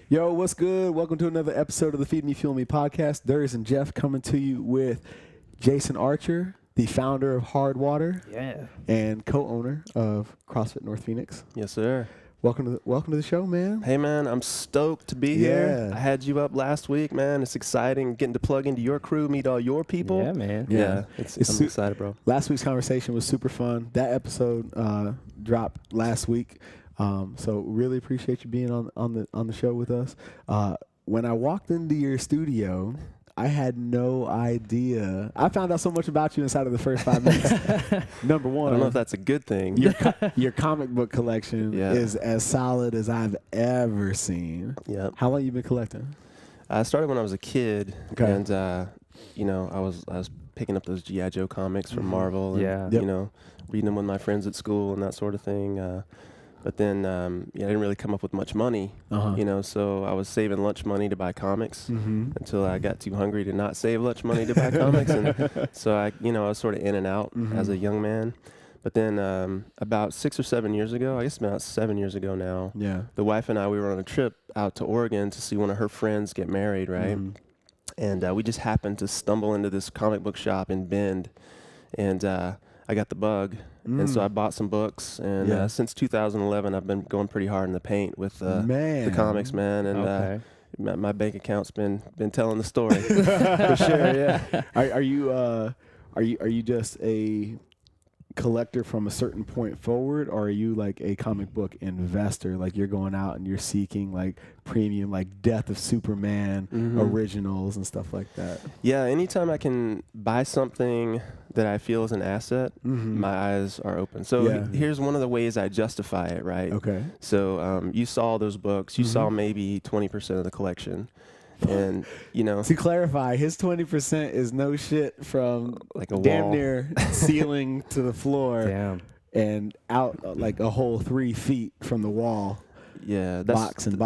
Yo, what's good? Welcome to another episode of the Feed Me, Fuel Me podcast. Darius and Jeff coming to you with Jason Archer, the founder of HardWodder, and co-owner of CrossFit North Phoenix. Yes, sir. Welcome to the show, man. Hey, man, I'm stoked to be here. I had you up last week, man. It's exciting getting to plug into your crew, meet all your people. Yeah, man. Yeah, I'm excited, bro. Last week's conversation was super fun. That episode dropped last week. So really appreciate you being on the show with us. When I walked into your studio, I had no idea. I found out so much about you inside of the first 5 minutes. Number one, I don't know if that's a good thing. Your comic book collection is as solid as I've ever seen. Yeah. How long you been collecting? I started when I was a kid, and I was picking up those G.I. Joe comics from Marvel, and reading them with my friends at school and that sort of thing. But then I didn't really come up with much money, so I was saving lunch money to buy comics until I got too hungry to not save lunch money to buy comics. And so I was sort of in and out as a young man. But then about 6 or 7 years ago, I guess about 7 years ago now, the wife and I, we were on a trip out to Oregon to see one of her friends get married, right? And we just happened to stumble into this comic book shop in Bend, and I got the bug. And so I bought some books, and since 2011, I've been going pretty hard in the paint with the comics, man. And my bank account's been telling the story for sure. Yeah. Are you just a collector from a certain point forward, or are you like a comic book investor? Like you're going out and you're seeking like premium, like Death of Superman originals and stuff like that? Yeah. Anytime I can buy something that I feel is an asset, my eyes are open. So here's one of the ways I justify it, right? Okay. So you saw those books. You saw maybe 20% of the collection. And, to clarify, his 20% is no shit from like a damn wall. near ceiling to the floor. Damn. And out like a whole 3 feet from the wall. Yeah. Boxes and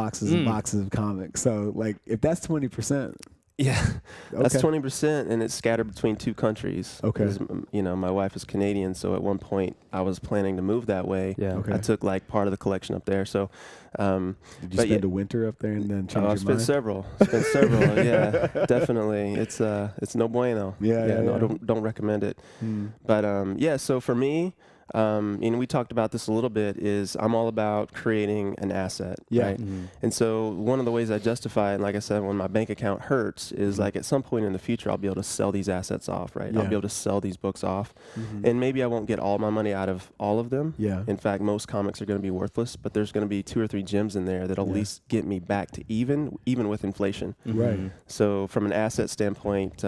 boxes of comics. So like if that's 20%. Yeah, that's 20%, and it's scattered between 2 countries. Okay. My wife is Canadian, so at one point I was planning to move that way. Yeah. Okay. I took like part of the collection up there. So, did you spend a winter up there and then change your mind? I've spent several. Yeah, definitely. It's no bueno. Yeah. Don't recommend it. But so for me, and we talked about this a little bit, is I'm all about creating an asset, right? And so one of the ways I justify it, and like I said, when my bank account hurts, is like at some point in the future, I'll be able to sell these assets off, right? I'll be able to sell these books off. And maybe I won't get all my money out of all of them. Yeah. In fact, most comics are going to be worthless, but there's going to be 2 or 3 gems in there that'll at least get me back to even with inflation. Right. So from an asset standpoint,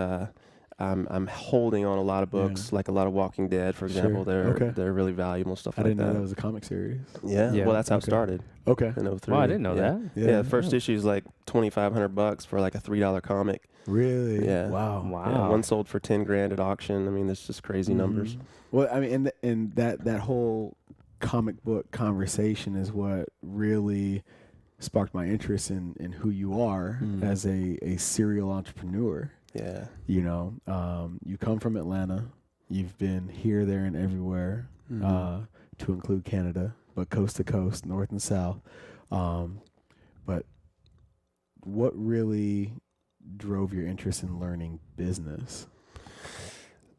I'm holding on a lot of books, like a lot of Walking Dead, for example. They're really valuable, stuff like that. I didn't know that was a comic series. Yeah. Well, that's how it started. Okay. In 03. Oh, I didn't know that. Yeah, the first issue is like $2,500 for like a $3 comic. Really? Yeah. Wow. Yeah, one sold for $10,000 at auction. I mean, there's just crazy numbers. Well, I mean, and that whole comic book conversation is what really sparked my interest in who you are as a serial entrepreneur. Yeah. You come from Atlanta. You've been here, there, and everywhere, to include Canada, but coast to coast, north and south. But what really drove your interest in learning business?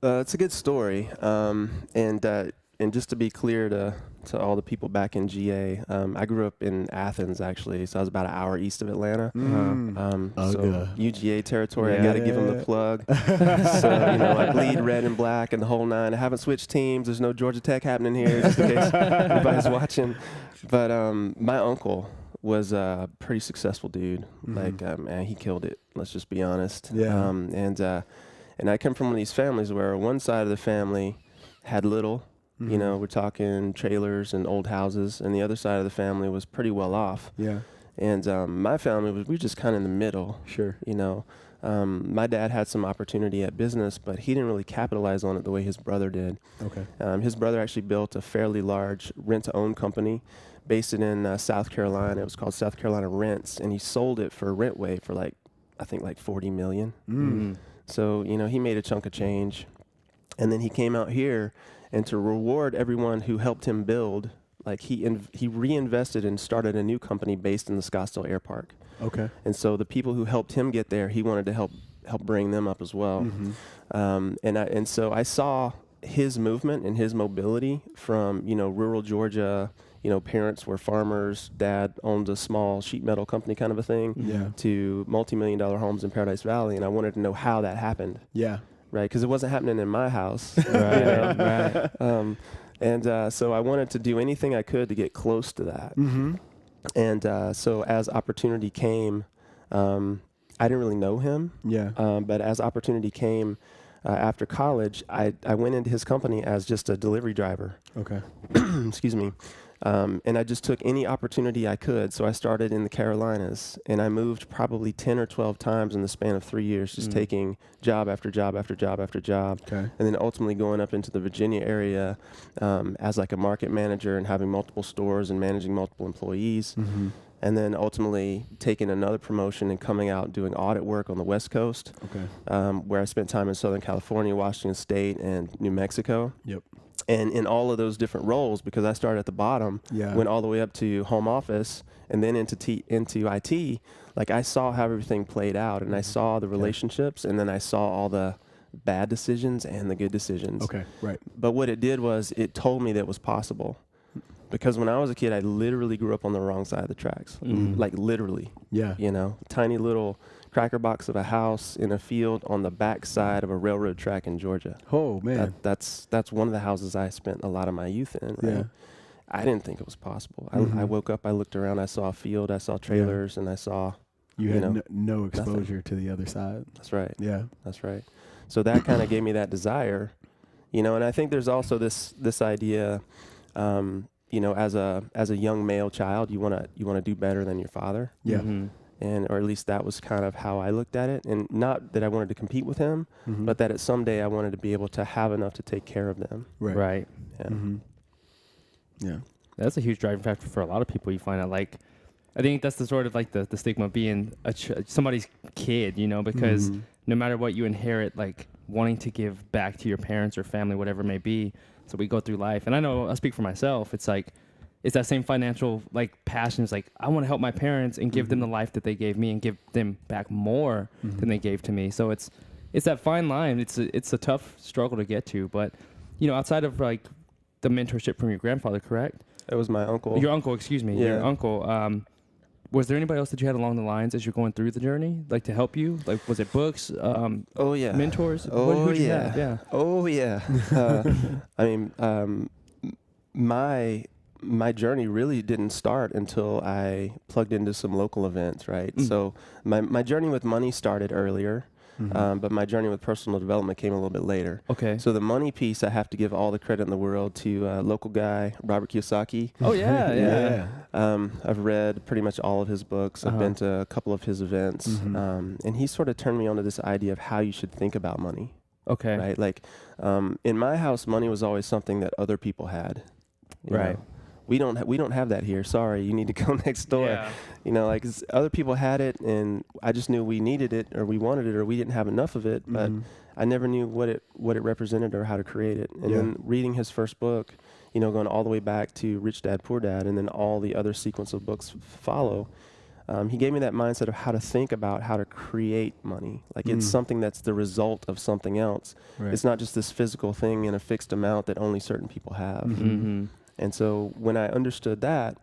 It's a good story. And just to be clear to all the people back in GA, I grew up in Athens, actually, so I was about an hour east of Atlanta. So UGA territory, I got to give them the plug. So, I bleed red and black and the whole nine. I haven't switched teams. There's no Georgia Tech happening here, just in case anybody's watching. But my uncle was a pretty successful dude. Like, man, he killed it. Let's just be honest. Yeah. And I come from one of these families where one side of the family had little. We're talking trailers and old houses, and the other side of the family was pretty well off. Yeah. And my family we were just kind of in the middle. Sure. My dad had some opportunity at business, but he didn't really capitalize on it the way his brother did. Okay. His brother actually built a fairly large rent-to-own company, based it in South Carolina. It was called South Carolina Rents, and he sold it for Rentway for I think $40 million. So he made a chunk of change, and then he came out here. And to reward everyone who helped him build like he reinvested and started a new company based in the Scottsdale Air Park. Okay. And so the people who helped him get there, he wanted to help bring them up as well. And so I saw his movement and his mobility from, rural Georgia. Parents were farmers, dad owned a small sheet metal company kind of a thing, to multi-million-dollar homes in Paradise Valley. And I wanted to know how that happened. Yeah. Right. Because it wasn't happening in my house. Right. So I wanted to do anything I could to get close to that. And so as opportunity came, I didn't really know him. But as opportunity came after college, I went into his company as just a delivery driver. Okay. Excuse me. And I just took any opportunity I could. So I started in the Carolinas, and I moved probably 10 or 12 times in the span of 3 years, just taking job after job after job after job. Okay. And then ultimately going up into the Virginia area as like a market manager and having multiple stores and managing multiple employees. And then ultimately taking another promotion and coming out doing audit work on the West Coast, where I spent time in Southern California, Washington State, and New Mexico. And in all of those different roles, because I started at the bottom, went all the way up to home office, and then into IT, like I saw how everything played out, and I saw the relationships, and then I saw all the bad decisions and the good decisions. Okay, right. But what it did was it told me that it was possible. Because when I was a kid, I literally grew up on the wrong side of the tracks. Like literally. Yeah. Tiny little cracker box of a house in a field on the back side of a railroad track in Georgia. Oh, man. That's one of the houses I spent a lot of my youth in, right? Yeah. I didn't think it was possible. I woke up, I looked around, I saw a field, I saw trailers, and I saw, you had no exposure to the other side. That's right. Yeah. That's right. So that kind of gave me that desire, and I think there's also this idea, as a young male child, you want to do better than your father. Yeah. Or at least that was kind of how I looked at it. And not that I wanted to compete with him, but that someday I wanted to be able to have enough to take care of them. Right. Yeah. Yeah. That's a huge driving factor for a lot of people. You find out, like, I think that's the sort of like the stigma of being somebody's kid, because no matter what you inherit, like wanting to give back to your parents or family, whatever it may be. So we go through life, and I know I'll speak for myself. It's like, it's that same financial like passion. It's like, I want to help my parents and give them the life that they gave me and give them back more than they gave to me. So it's that fine line. It's a tough struggle to get to, but outside of like the mentorship from your grandfather, correct? It was my uncle. Your uncle, excuse me. Yeah. Your uncle. Was there anybody else that you had along the lines as you're going through the journey, like to help you? Like, was it books? Mentors? Who'd you have? Yeah. Oh yeah. I mean, my journey really didn't start until I plugged into some local events, right? So my journey with money started earlier. But my journey with personal development came a little bit later. Okay. So the money piece, I have to give all the credit in the world to a local guy, Robert Kiyosaki. Oh, yeah. I've read pretty much all of his books. I've been to a couple of his events. And he sort of turned me on to this idea of how you should think about money. Okay. Right? Like, in my house, money was always something that other people had. Right. We don't have that here. Sorry, you need to go next door. Yeah. Like other people had it, and I just knew we needed it, or we wanted it, or we didn't have enough of it. But I never knew what it represented or how to create it. And then reading his first book, going all the way back to Rich Dad Poor Dad, and then all the other sequence of books follow. He gave me that mindset of how to think about how to create money. Like it's something that's the result of something else. Right. It's not just this physical thing in a fixed amount that only certain people have. And so when I understood that,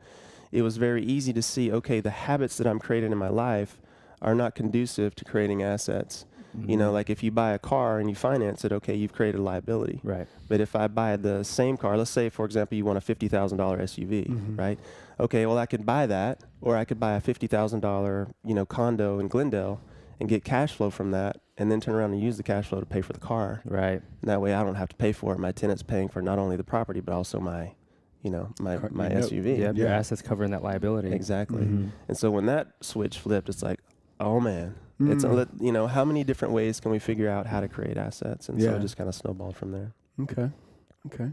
it was very easy to see, okay, the habits that I'm creating in my life are not conducive to creating assets. Like if you buy a car and you finance it, okay, you've created a liability. Right. But if I buy the same car, let's say, for example, you want a $50,000 SUV, right? Okay, well, I could buy that, or I could buy a $50,000, condo in Glendale and get cash flow from that, and then turn around and use the cash flow to pay for the car. Right. And that way I don't have to pay for it. My tenant's paying for not only the property, but also my SUV. Yeah, your assets covering that liability. Exactly. And so when that switch flipped, it's like, oh man, it's how many different ways can we figure out how to create assets? And so it just kind of snowballed from there. Okay.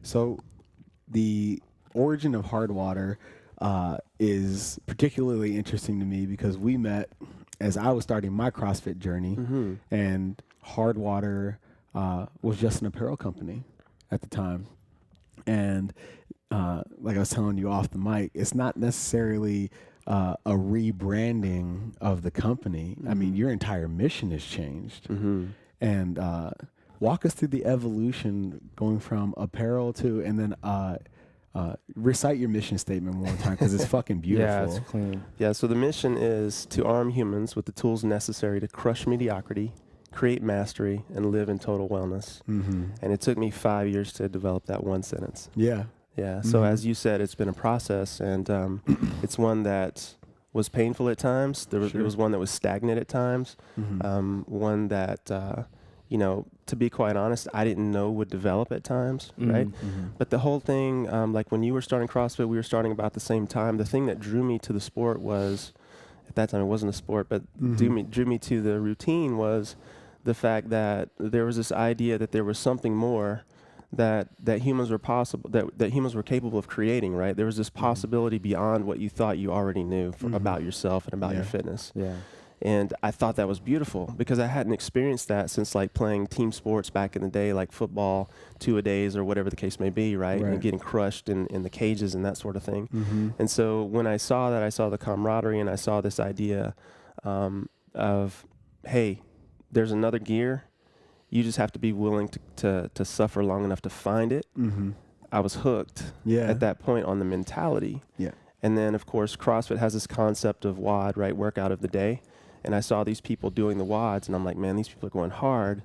So the origin of HardWodder is particularly interesting to me because we met as I was starting my CrossFit journey, and HardWodder was just an apparel company at the time. And like I was telling you off the mic, it's not necessarily a rebranding of the company. I mean, your entire mission has changed. And walk us through the evolution going from apparel to, and then recite your mission statement one more time because it's fucking beautiful. Yeah, it's clean. Yeah, so the mission is to arm humans with the tools necessary to crush mediocrity, create mastery, and live in total wellness. And it took me 5 years to develop that one sentence. Yeah. Yeah, so as you said, it's been a process, and it's one that was painful at times. It was one that was stagnant at times, one that, you know, to be quite honest, I didn't know would develop at times, right? But the whole thing, like when you were starting CrossFit, we were starting about the same time. The thing that drew me to the sport was, at that time it wasn't a sport, but drew me to the routine was the fact that there was this idea that there was something more that humans were possible, that humans were capable of creating, right? There was this possibility beyond what you thought you already knew about yourself and about your fitness. Yeah. And I thought that was beautiful because I hadn't experienced that since like playing team sports back in the day, like football, 2-a-days or whatever the case may be, right? And getting crushed in the cages and that sort of thing. And so when I saw that, I saw the camaraderie and I saw this idea of, hey, there's another gear. You just have to be willing to suffer long enough to find it. I was hooked at that point on the mentality. Yeah. And then, of course, CrossFit has this concept of WOD, right, workout of the day. And I saw these people doing the WODs, and I'm like, man, these people are going hard.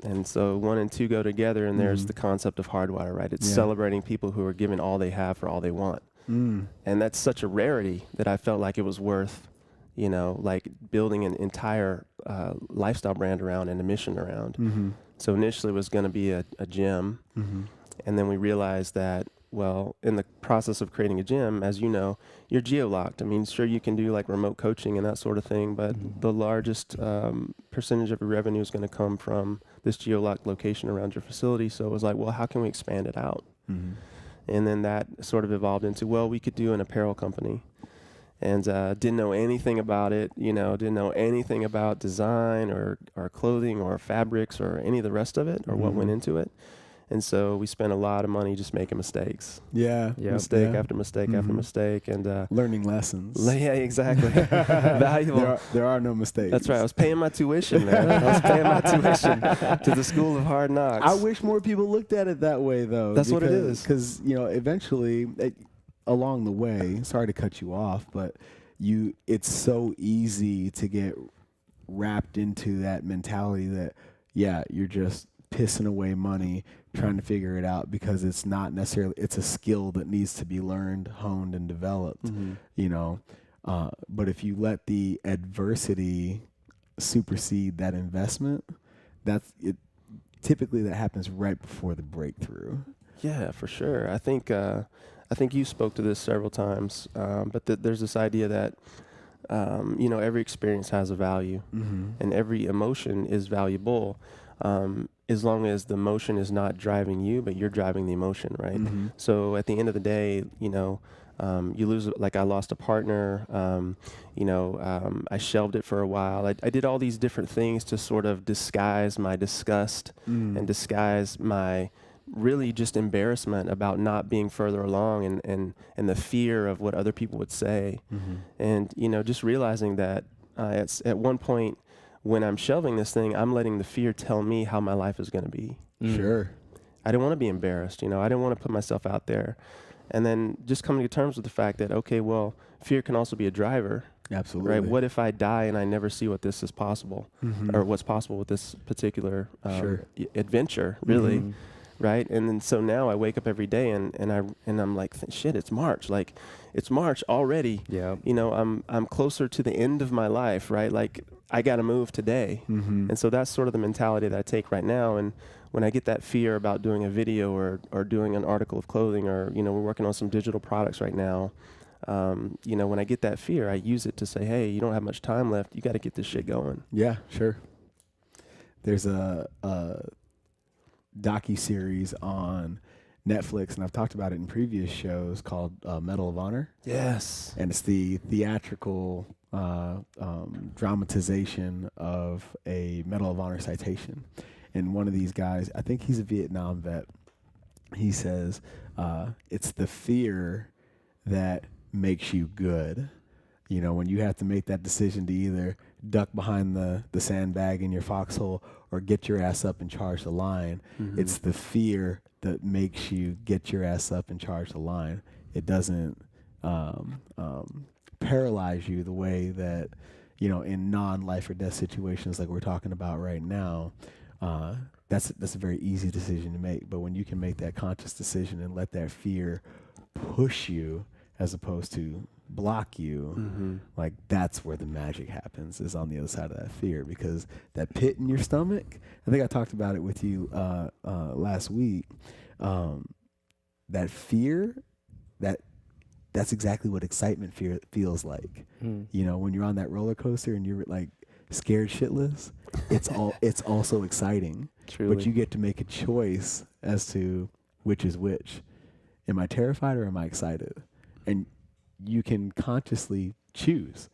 And so 1 and 2 go together, and there's the concept of HardWodder, right? It's celebrating people who are giving all they have for all they want. And that's such a rarity that I felt like it was worth, you know, like building an entire lifestyle brand around and a mission around. So initially it was going to be a gym. And then we realized that, well, in the process of creating a gym, as you know, you're geo-locked. I mean, sure, you can do like remote coaching and that sort of thing, but the largest percentage of your revenue is going to come from this geo-locked location around your facility. So it was like, well, how can we expand it out? And then that sort of evolved into, well, we could do an apparel company. And didn't know anything about it, you know, didn't know anything about design or clothing or fabrics or any of the rest of it or what went into it. And so we spent a lot of money just making mistakes. Mistake after mistake after mistake. And learning lessons. Yeah, exactly. Valuable. There are no mistakes. That's right. I was paying my tuition, man. I was paying my tuition to the School of Hard Knocks. I wish more people looked at it that way, though. That's what it is. Because, you know, eventually, along the way, sorry to cut you off, but it's so easy to get wrapped into that mentality that, yeah, you're just pissing away money trying to figure it out because it's not necessarily, it's a skill that needs to be learned, honed, and developed, you know. But if you let the adversity supersede that investment, typically that happens right before the breakthrough. Yeah, for sure. I think you spoke to this several times, but there's this idea that, you know, every experience has a value and every emotion is valuable. As long as the emotion is not driving you, but you're driving the emotion, right? So at the end of the day, you know, you lose, like I lost a partner, you know, I shelved it for a while. I did all these different things to sort of disguise my disgust and disguise my really just embarrassment about not being further along and the fear of what other people would say. And, you know, just realizing that at one point, when I'm shelving this thing, I'm letting the fear tell me how my life is going to be. Sure. I didn't want to be embarrassed, you know. I didn't want to put myself out there. And then just coming to terms with the fact that, okay, well, fear can also be a driver. Absolutely. Right? What if I die and I never see what this is possible or what's possible with this particular adventure, really? Right? And then so now I wake up every day and I'm like, shit, it's March. Like, it's March already. Yeah. You know, I'm closer to the end of my life, right? Like, I got to move today. And so that's sort of the mentality that I take right now. And when I get that fear about doing a video or doing an article of clothing or, you know, we're working on some digital products right now. You know, when I get that fear, I use it to say, hey, you don't have much time left. You got to get this shit going. Yeah, sure. There's a docu-series on Netflix, and I've talked about it in previous shows, called Medal of Honor. Yes. And it's the theatrical dramatization of a Medal of Honor citation. And one of these guys, I think he's a Vietnam vet, he says, it's the fear that makes you good. You know, when you have to make that decision to either duck behind the sandbag in your foxhole or get your ass up and charge the line, it's the fear that makes you get your ass up and charge the line. It doesn't paralyze you the way that, you know, in non-life or death situations like we're talking about right now, that's a very easy decision to make. But when you can make that conscious decision and let that fear push you as opposed to block you, like that's where the magic happens, is on the other side of that fear. Because that pit in your stomach, I think I talked about it with you last week, that fear, that's exactly what excitement feels like. You know, when you're on that roller coaster and you're like scared shitless, it's also exciting. Truly. But you get to make a choice as to which is which. Am I terrified or am I excited? And you can consciously choose.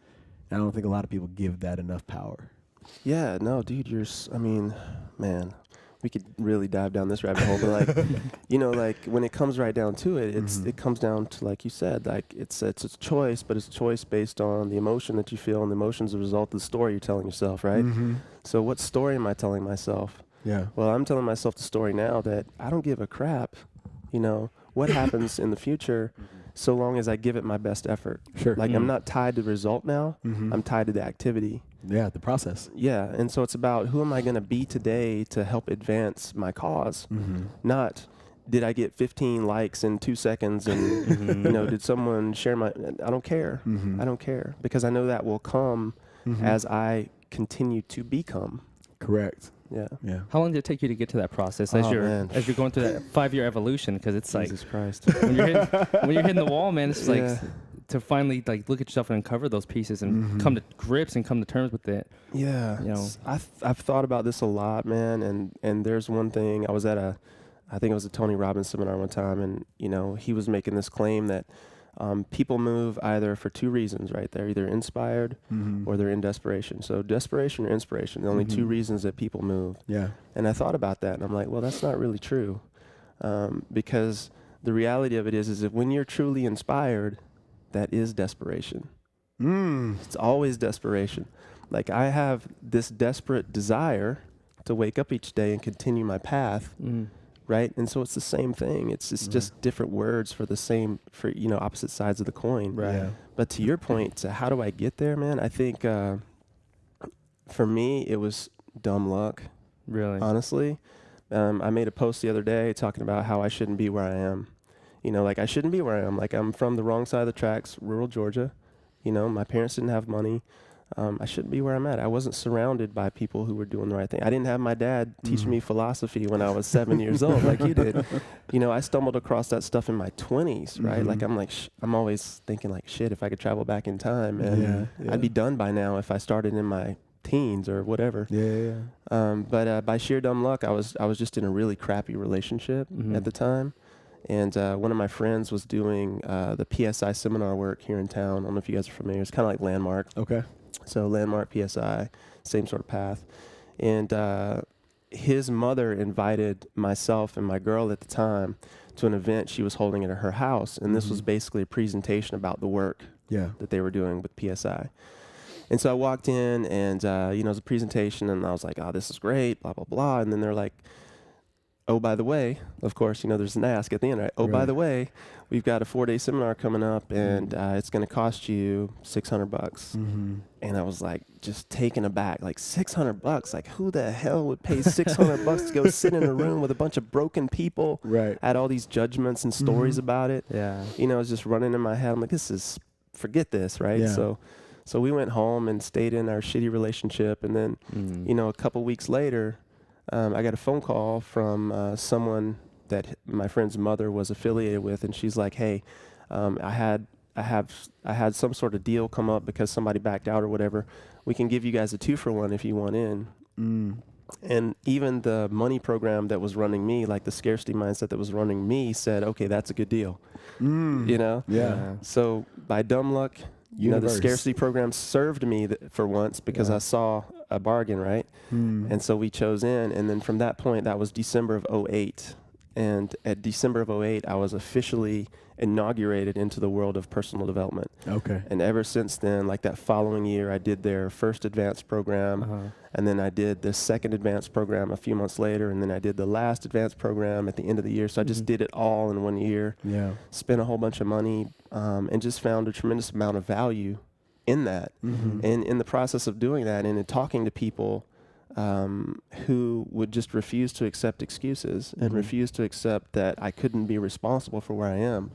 And I don't think a lot of people give that enough power. Yeah, no, dude, man, we could really dive down this rabbit hole, but like, you know, like when it comes right down to it, it comes down to, like you said, like it's a choice, but it's a choice based on the emotion that you feel, and the emotion's a result of the story you're telling yourself, right? So what story am I telling myself? Yeah. Well, I'm telling myself the story now that I don't give a crap, you know, what happens in the future, so long as I give it my best effort. Sure. Like I'm not tied to the result now. I'm tied to the activity. Yeah, the process. Yeah, and so it's about who am I going to be today to help advance my cause, not did I get 15 likes in 2 seconds and, you know, did someone share my, I don't care. I don't care, because I know that will come as I continue to become. Correct. Yeah. Yeah. How long did it take you to get to that process as you're going through that 5-year evolution? Because it's Jesus Christ. when you're hitting the wall, man, it's like to finally like look at yourself and uncover those pieces and come to grips and come to terms with it. Yeah. You know, I've thought about this a lot, man. And there's one thing. I was at I think it was a Tony Robbins seminar one time, and you know, he was making this claim that people move either for 2 reasons, right? They're either inspired or they're in desperation. So desperation or inspiration, the only 2 reasons that people move. Yeah. And I thought about that, and I'm like, well, that's not really true, because the reality of it is that when you're truly inspired, that is desperation. It's always desperation. Like I have this desperate desire to wake up each day and continue my path. Right. And so it's the same thing. It's just different words for you know, opposite sides of the coin. Right. Yeah. But to your point, to how do I get there, man? I think for me, it was dumb luck. Really? Honestly. I made a post the other day talking about how I shouldn't be where I am. You know, like I shouldn't be where I am. Like I'm from the wrong side of the tracks, rural Georgia. You know, my parents didn't have money. I shouldn't be where I'm at. I wasn't surrounded by people who were doing the right thing. I didn't have my dad teach me philosophy when I was 7 years old, like you did. You know, I stumbled across that stuff in my 20s, right? Like I'm always thinking like, shit, if I could travel back in time, and I'd be done by now if I started in my teens or whatever. But by sheer dumb luck, I was just in a really crappy relationship at the time. And one of my friends was doing the PSI seminar work here in town. I don't know if you guys are familiar. It's kind of like Landmark. Okay. So Landmark, PSI, same sort of path. And his mother invited myself and my girl at the time to an event she was holding at her house. And this was basically a presentation about the work that they were doing with PSI. And so I walked in and, you know, it was a presentation, and I was like, oh, this is great, blah, blah, blah. And then they're like, oh, by the way, of course, you know, there's an ask at the end, right? Oh, by the way, we've got a 4-day seminar coming up, and it's going to cost you $600. And I was like, just taken aback, like $600. Like, who the hell would pay $600 to go sit in a room with a bunch of broken people? Right. Had all these judgments and stories about it. Yeah. You know, it was just running in my head. I'm like, forget this, right? Yeah. So we went home and stayed in our shitty relationship, and then, you know, a couple weeks later, I got a phone call from someone that my friend's mother was affiliated with, and she's like, "Hey, I had some sort of deal come up because somebody backed out or whatever. We can give you guys a 2-for-1 if you want in." And even the money program that was running me, like the scarcity mindset that was running me, said, "Okay, that's a good deal." You know? Yeah. So by dumb luck, you know, the scarcity program served me for once because I saw a bargain, right? And so we chose in, and then from that point, that was December of 2008. And at December of 2008, I was officially inaugurated into the world of personal development. Okay. And ever since then, like that following year, I did their first advanced program, and then I did the second advanced program a few months later, and then I did the last advanced program at the end of the year. So I just did it all in 1 year. Yeah. Spent a whole bunch of money, and just found a tremendous amount of value in that. And in the process of doing that, and in talking to people who would just refuse to accept excuses and refuse to accept that I couldn't be responsible for where I am,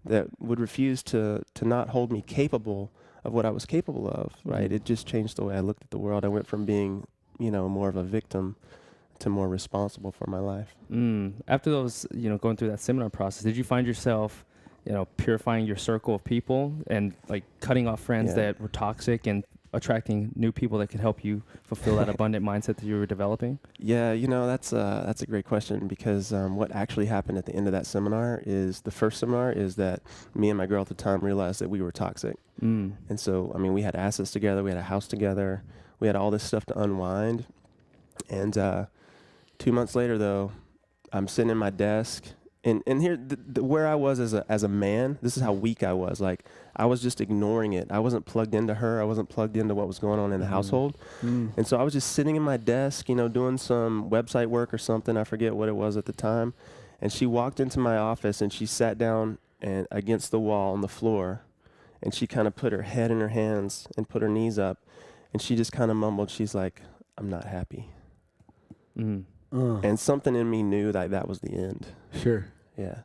that would refuse to not hold me capable of what I was capable of, right? It just changed the way I looked at the world. I went from being, more of a victim to more responsible for my life. After those, going through that seminar process, did you find yourself, purifying your circle of people and like cutting off friends that were toxic and attracting new people that could help you fulfill that abundant mindset that you were developing? Yeah, that's a great question, because what actually happened at the end of that seminar is, the first seminar is that me and my girl at the time realized that we were toxic. And so, we had assets together, we had a house together, we had all this stuff to unwind. And 2 months later, though, I'm sitting in my desk, and here, where I was as a man, this is how weak I was. Like, I was just ignoring it. I wasn't plugged into her. I wasn't plugged into what was going on in the household. And so I was just sitting in my desk, doing some website work or something. I forget what it was at the time. And she walked into my office, and she sat down and against the wall on the floor, and she kind of put her head in her hands and put her knees up, and she just kind of mumbled. She's like, "I'm not happy." And something in me knew that was the end. Sure. Yeah.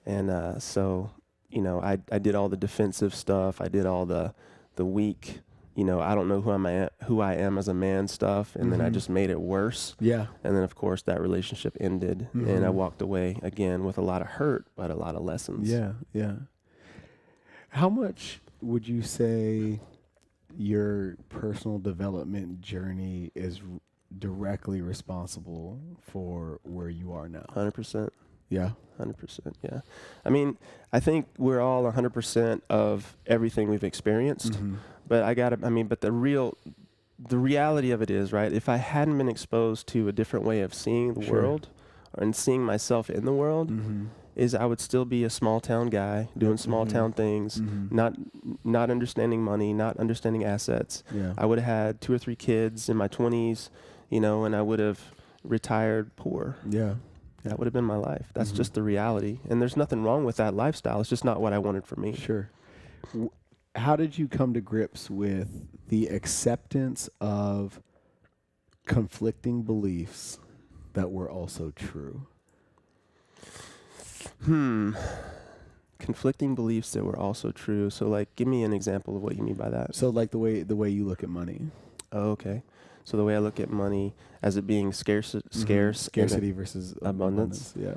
And so, I did all the defensive stuff. I did all the weak, I don't know who I am as a man stuff. And then I just made it worse. Yeah. And then, of course, that relationship ended. And I walked away again with a lot of hurt, but a lot of lessons. Yeah. Yeah. How much would you say your personal development journey is directly responsible for where you are now? 100%. Yeah. 100%. Yeah. I think we're all 100% of everything we've experienced, but but the reality of it is, right, if I hadn't been exposed to a different way of seeing the world and seeing myself in the world, is I would still be a small town guy doing small town things, not understanding money, not understanding assets. Yeah. I would have had 2 or 3 kids in my 20s, and I would have retired poor. Yeah. That would have been my life. That's just the reality. And there's nothing wrong with that lifestyle. It's just not what I wanted for me. Sure. How did you come to grips with the acceptance of conflicting beliefs that were also true? Conflicting beliefs that were also true. So, like, give me an example of what you mean by that. So, like the way you look at money. Oh, okay. So the way I look at money as it being scarcity versus abundance. Yeah.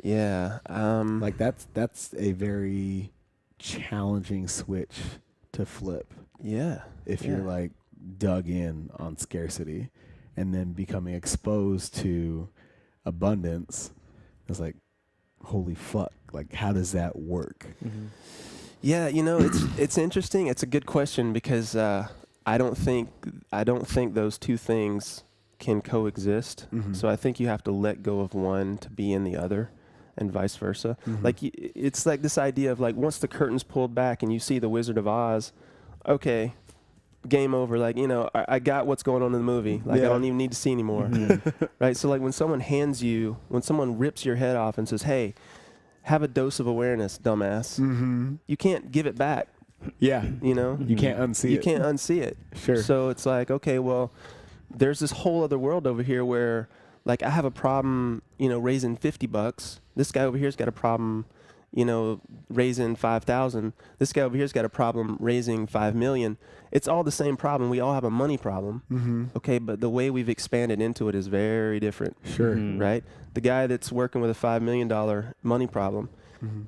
Yeah. Like that's a very challenging switch to flip. Yeah. If you're like dug in on scarcity and then becoming exposed to abundance, it's like, holy fuck. Like, how does that work? Yeah, it's interesting. It's a good question, because I don't think those two things can coexist. So I think you have to let go of one to be in the other, and vice versa. Like, it's like this idea of, like, once the curtain's pulled back and you see the Wizard of Oz, okay, game over. Like, I got what's going on in the movie. Like, I don't even need to see anymore. Right? So, like, when someone rips your head off and says, "Hey, have a dose of awareness, dumbass," you can't give it back. Yeah. You can't unsee it. You can't unsee it. Sure. So it's like, okay, well, there's this whole other world over here where, like, I have a problem, raising $50. This guy over here's got a problem, raising 5,000. This guy over here's got a problem raising 5 million. It's all the same problem. We all have a money problem. Okay, but the way we've expanded into it is very different. Sure. Right? The guy that's working with a $5 million money problem,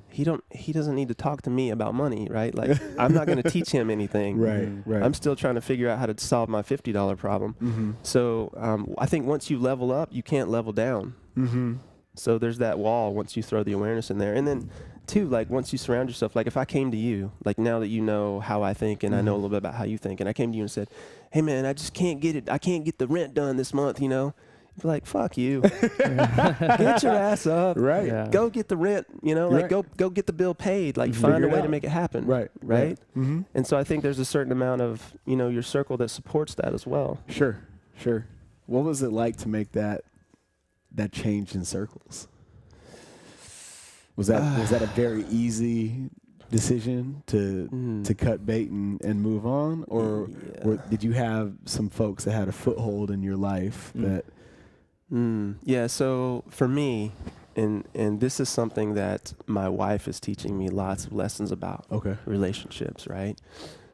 he doesn't need to talk to me about money, right? Like, I'm not going to teach him anything. Right. I'm still trying to figure out how to solve my $50 problem. So I think once you level up, you can't level down. So there's that wall once you throw the awareness in there. And then, too, like, once you surround yourself, like, if I came to you, like, now that you know how I think and I know a little bit about how you think, and I came to you and said, "Hey, man, I just can't get it. I can't get the rent done this month, like, fuck you. Get your ass up. Right. Yeah. Go get the rent, like go get the bill paid. Like find a way to make it happen. Right. Mm-hmm. And so I think there's a certain amount of, your circle that supports that as well. Sure. What was it like to make that change in circles? Was that a very easy decision to cut bait and move on, or did you have some folks that had a foothold in your life that? Yeah. So for me, and this is something that my wife is teaching me lots of lessons about. Okay. Relationships, right?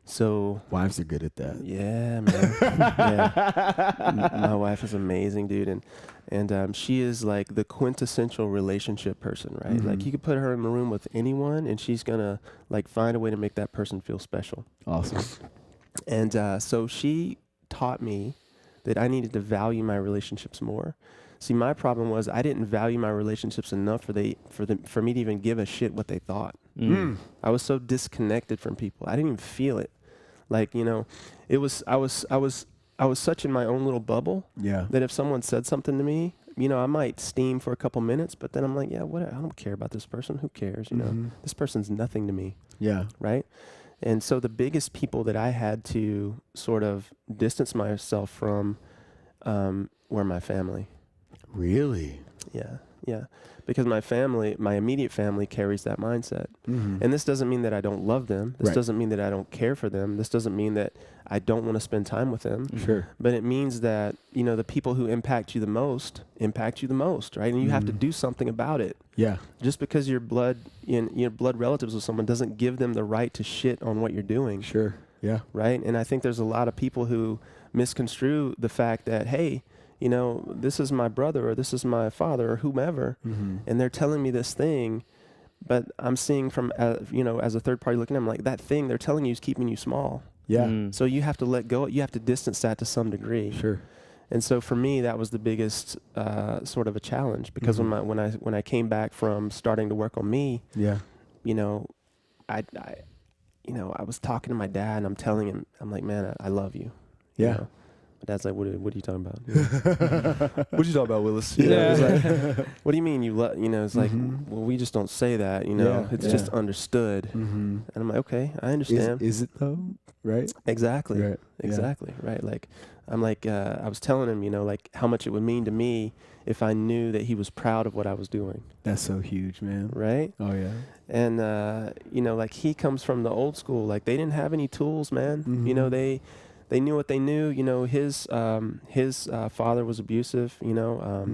So wives are good at that. Yeah, man. Yeah. My wife is amazing, dude, and she is like the quintessential relationship person, right? Mm-hmm. Like you could put her in the room with anyone, and she's gonna like find a way to make that person feel special. Awesome. And so she taught me that I needed to value my relationships more. See, my problem was I didn't value my relationships enough for me to even give a shit what they thought. I was so disconnected from people. I didn't even feel it. Like, I was such in my own little bubble that if someone said something to me, I might steam for a couple minutes, but then I'm like, yeah, what? I don't care about this person. Who cares? This person's nothing to me. Yeah. Right. And so the biggest people that I had to sort of distance myself from were my family. Really? Yeah. Because my immediate family carries that mindset. Mm-hmm. And this doesn't mean that I don't love them. This doesn't mean that I don't care for them. This doesn't mean that I don't want to spend time with them. Sure. But it means that, the people who impact you the most, right? And you have to do something about it. Yeah. Just because you're blood relatives with someone doesn't give them the right to shit on what you're doing. Sure. Yeah. Right? And I think there's a lot of people who misconstrue the fact that, hey, this is my brother or this is my father or whomever, and they're telling me this thing, but I'm seeing from, as a third party looking at them, like that thing they're telling you is keeping you small. Yeah. So you have to let go. You have to distance that to some degree. Sure. And so for me, that was the biggest sort of a challenge because when I came back from starting to work on me, I was talking to my dad and I'm telling him, I'm like, man, I love you. Yeah. Dad's like, what are you talking about? What are you talking about, Willis? It's like, what do you mean you love? It's like, well, we just don't say that. It's just understood. And I'm like, okay, I understand. Is it though? Right? Exactly. Right. Exactly. Yeah. Right. Like, I'm like, I was telling him, like how much it would mean to me if I knew that he was proud of what I was doing. That's so huge, man. Right? Oh yeah. And like he comes from the old school. Like they didn't have any tools, man. They knew what they knew. His father was abusive, a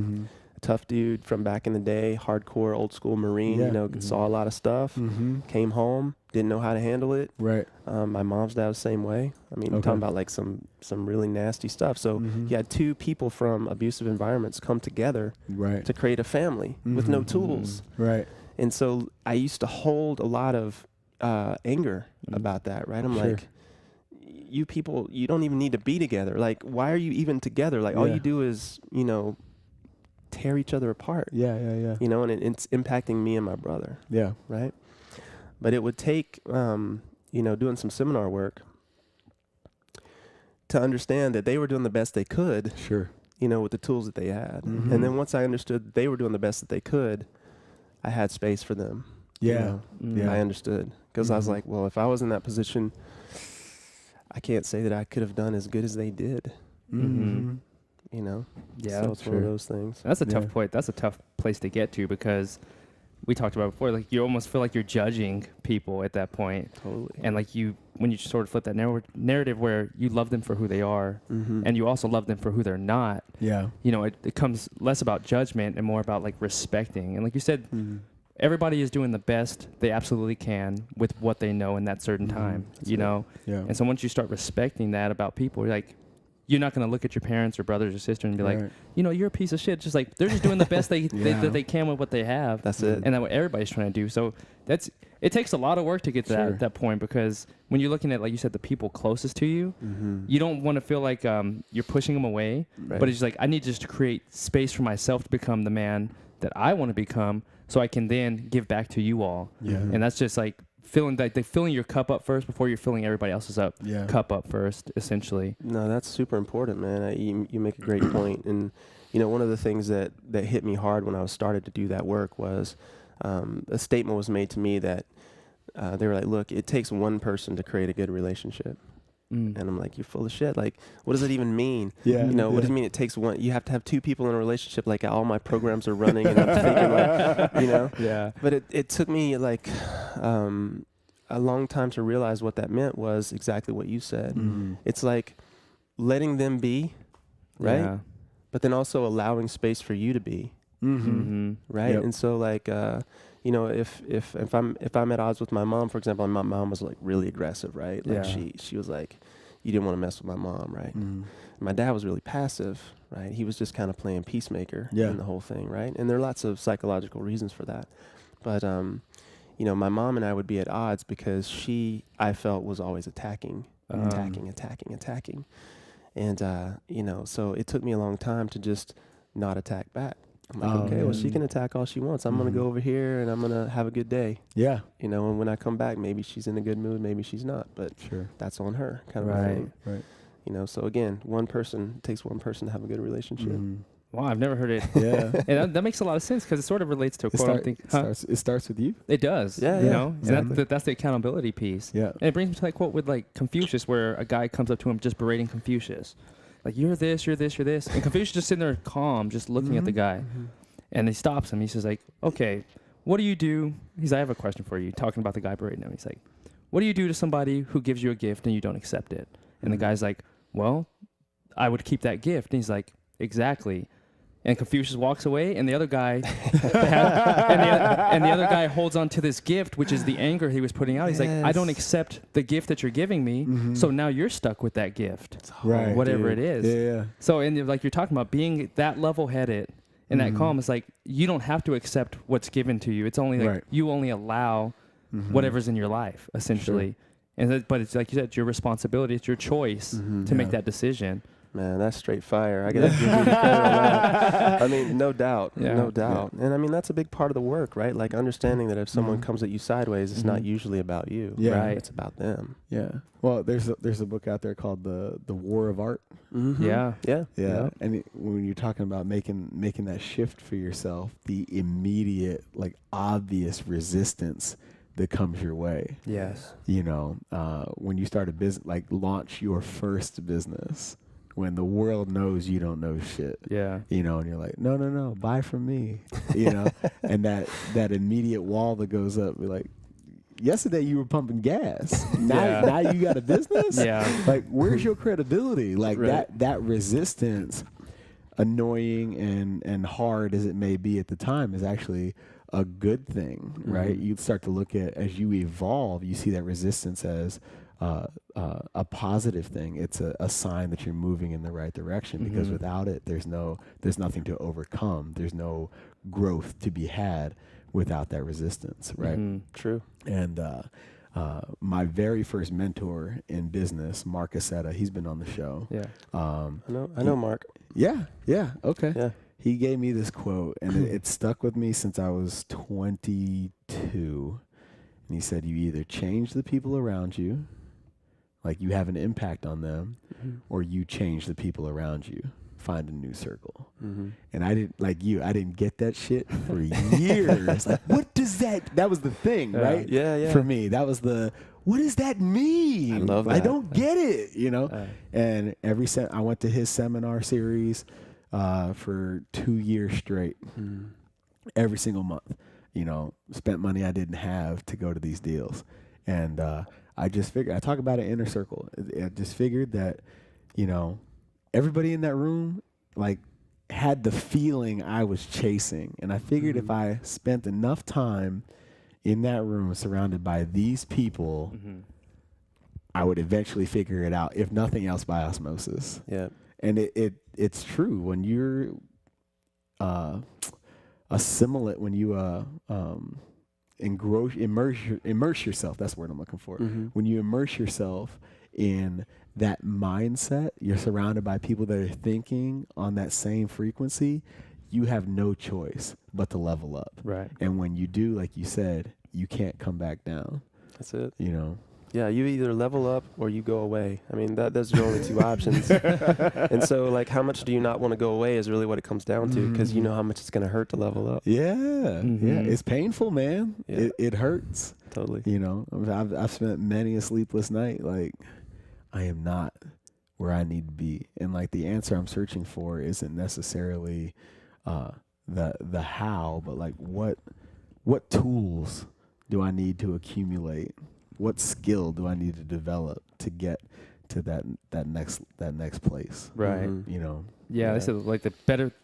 tough dude from back in the day, hardcore old school Marine, saw a lot of stuff, came home, didn't know how to handle it. Right. My mom's dad was the same way. I mean, I'm talking about like some really nasty stuff. So you had two people from abusive environments come together to create a family with no tools. Right. And so I used to hold a lot of anger about that, right? I'm like, you people, you don't even need to be together. Like, why are you even together? Like, all you do is, tear each other apart. Yeah. And it's impacting me and my brother. Yeah. Right. But it would take, doing some seminar work to understand that they were doing the best they could. Sure. With the tools that they had. Mm-hmm. And then once I understood that they were doing the best that they could, I had space for them. Yeah. I understood. Because I was like, well, if I was in that position, I can't say that I could have done as good as they did. Yeah, so it's one of those things. That's a tough point. That's a tough place to get to because we talked about before, like you almost feel like you're judging people at that point. Totally. And like when you sort of flip that narrative where you love them for who they are and you also love them for who they're not. Yeah. It comes less about judgment and more about like respecting. And like you said, everybody is doing the best they absolutely can with what they know in that certain time, Yeah. And so once you start respecting that about people, you're not going to look at your parents or brothers or sister and be like, you're a piece of shit. Just like, they're just doing the best that they can with what they have. That's it. And that's what everybody's trying to do. So it takes a lot of work to get to that point because when you're looking at, like you said, the people closest to you, you don't want to feel like you're pushing them away, but it's just like, I need just to create space for myself to become the man that I want to become so I can then give back to you all. Yeah. And that's just like filling your cup up first before you're filling everybody else's cup up first, essentially. No, that's super important, man. You make a great point. And, one of the things that hit me hard when I started to do that work was a statement was made to me that they were like, look, it takes one person to create a good relationship. And I'm like, you're full of shit. Like, what does that even mean? Yeah. What does it mean it takes one? You have to have two people in a relationship. Like, all my programs are running, and I'm thinking, like, Yeah. But it took me, like, a long time to realize what that meant was exactly what you said. It's like letting them be, right? Yeah. But then also allowing space for you to be, right? Yep. And so, like, if I'm at odds with my mom, for example, and my mom was like really aggressive, right? Like she was like, you didn't want to mess with my mom, right? My dad was really passive, right? He was just kind of playing peacemaker in the whole thing, right? And there are lots of psychological reasons for that. But my mom and I would be at odds because I felt was always attacking. And so it took me a long time to just not attack back. I'm like, okay, well, she can attack all she wants. I'm going to go over here and I'm going to have a good day. Yeah. And when I come back, maybe she's in a good mood, maybe she's not, but that's on her kind of thing. Right. So again, it takes one person to have a good relationship. Wow, I've never heard it. Yeah. And that makes a lot of sense because it sort of relates to a quote. It starts with you. It does. Yeah. Exactly. That's the accountability piece. Yeah. And it brings me to that quote with like Confucius, where a guy comes up to him just berating Confucius. Like, you're this, you're this, you're this. And Confucius just sitting there calm, just looking at the guy. And he stops him. He says, like, okay, what do you do? He's like, I have a question for you, talking about the guy berating him. He's like, what do you do to somebody who gives you a gift and you don't accept it? And the guy's like, well, I would keep that gift. And he's like, exactly. And Confucius walks away, and the other guy and the other guy holds on to this gift, which is the anger he was putting out. He's like, I don't accept the gift that you're giving me, so now you're stuck with that gift, right? Whatever it is. Yeah. So, and like you're talking about being that level-headed and that calm, it's like you don't have to accept what's given to you. It's only like you only allow whatever's in your life, essentially. But it's like you said, it's your responsibility, it's your choice to make that decision. Man, that's straight fire. I got to give you credit on that. I mean, no doubt. No doubt. And I mean, that's a big part of the work, right? Like understanding that if someone comes at you sideways, it's not usually about you. Yeah. Right? It's about them. Yeah. Well, there's a book out there called The War of Art. Yeah. And when you're talking about making that shift for yourself, the immediate, like obvious resistance that comes your way. Yes. When you start a business, like launch your first business, when the world knows you don't know shit. Yeah. And you're like, no, buy from me. And that immediate wall that goes up, be like, yesterday you were pumping gas. Now you got a business? Yeah. Like, where's your credibility? Like that resistance, annoying and hard as it may be at the time, is actually a good thing, right? You start to look at, as you evolve, you see that resistance as a positive thing. It's a sign that you're moving in the right direction, because without it, there's nothing to overcome. There's no growth to be had without that resistance, right? True. And my very first mentor in business, Mark Aceta, he's been on the show. Yeah. I know Mark. Yeah. Okay. Yeah. He gave me this quote, and it stuck with me since I was 22. And he said, you either change the people around you, like you have an impact on them, or you change the people around you. Find a new circle. And I didn't get that shit for years. Like, what does that was the thing, right? Yeah. For me, that was what does that mean? I love that. I don't get it, And I went to his seminar series for 2 years straight, every single month. Spent money I didn't have to go to these deals. And I just figured, I talk about an inner circle. I just figured that, everybody in that room, like, had the feeling I was chasing. And I figured if I spent enough time in that room surrounded by these people, I would eventually figure it out, if nothing else by osmosis. Yeah. And it's true. When you're assimilate, when you immerse yourself, that's the word I'm looking for. When you immerse yourself in that mindset, you're surrounded by people that are thinking on that same frequency, you have no choice but to level up. Right. And when you do, like you said, you can't come back down. That's it. You know. Yeah, you either level up or you go away. I mean, those are your only two options. And so, like, how much do you not want to go away is really what it comes down to, because you know how much it's going to hurt to level up. Yeah, yeah, it's painful, man. Yeah. It hurts. Totally. You know, I've spent many a sleepless night. Like, I am not where I need to be, and like the answer I'm searching for isn't necessarily the how, but like what tools do I need to accumulate? What skill do I need to develop to get to that next place? Right. You know. Yeah, they said like the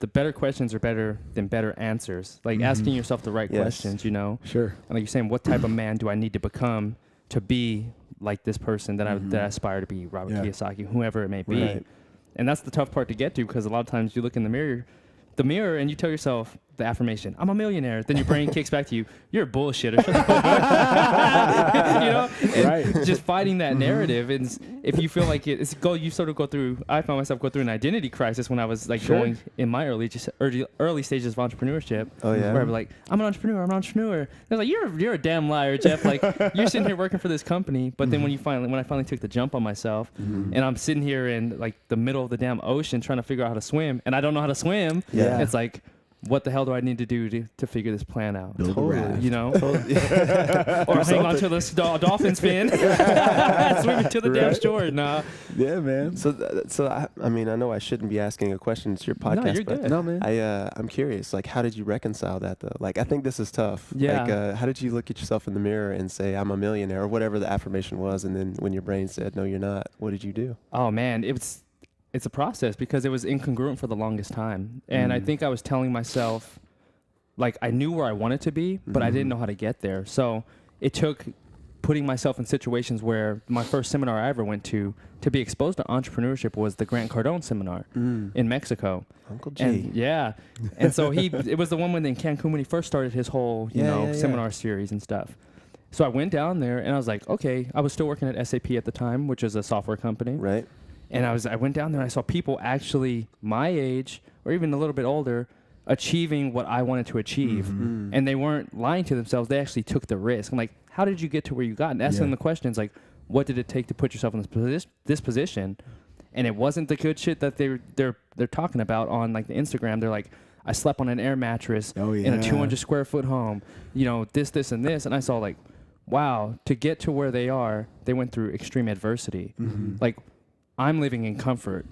better questions are better than better answers. Like asking yourself the right questions, you know. Sure. And like you're saying, what type of man do I need to become to be like this person that I aspire to be, Robert Kiyosaki, whoever it may be. Right. And that's the tough part to get to, because a lot of times you look in the mirror and you tell yourself the affirmation, I'm a millionaire. Then your brain kicks back to you, you're a bullshitter. You know? Right. Just fighting that narrative. And if you feel like you sort of go through, I found myself go through an identity crisis when I was like going in my early stages of entrepreneurship. Oh, yeah. Where I was like, I'm an entrepreneur. And I was like, you're a damn liar, Jeff. Like, you're sitting here working for this company. But then when I finally took the jump on myself and I'm sitting here in like the middle of the damn ocean trying to figure out how to swim, and I don't know how to swim. Yeah. It's like, what the hell do I need to do to figure this plan out? Build a raft. You know? Or hang on to this dolphin's fin. Swimming to the damn shore. Nah. Yeah, man. So I mean, I know I shouldn't be asking a question. It's your podcast. No, you're but good. No, man. I'm curious, like, how did you reconcile that, though? Like, I think this is tough. Yeah. Like, how did you look at yourself in the mirror and say, I'm a millionaire, or whatever the affirmation was, and then when your brain said, no, you're not, what did you do? Oh, man. It's a process, because it was incongruent for the longest time. And I think I was telling myself, like, I knew where I wanted to be, but I didn't know how to get there. So it took putting myself in situations where my first seminar I ever went to be exposed to entrepreneurship was the Grant Cardone seminar in Mexico. Uncle G. And, yeah. And so it was the one in Cancun when he first started his whole, seminar series and stuff. So I went down there and I was like, okay, I was still working at SAP at the time, which is a software company. Right. And I went down there and I saw people actually my age or even a little bit older achieving what I wanted to achieve. And they weren't lying to themselves. They actually took the risk. I'm like, how did you get to where you got? And asking the questions like, what did it take to put yourself in this position? And it wasn't the good shit that they're talking about on like the Instagram. They're like, I slept on an air mattress in a 200 square foot home, you know, this and this. And I saw like, wow, to get to where they are, they went through extreme adversity. Like, I'm living in comfort,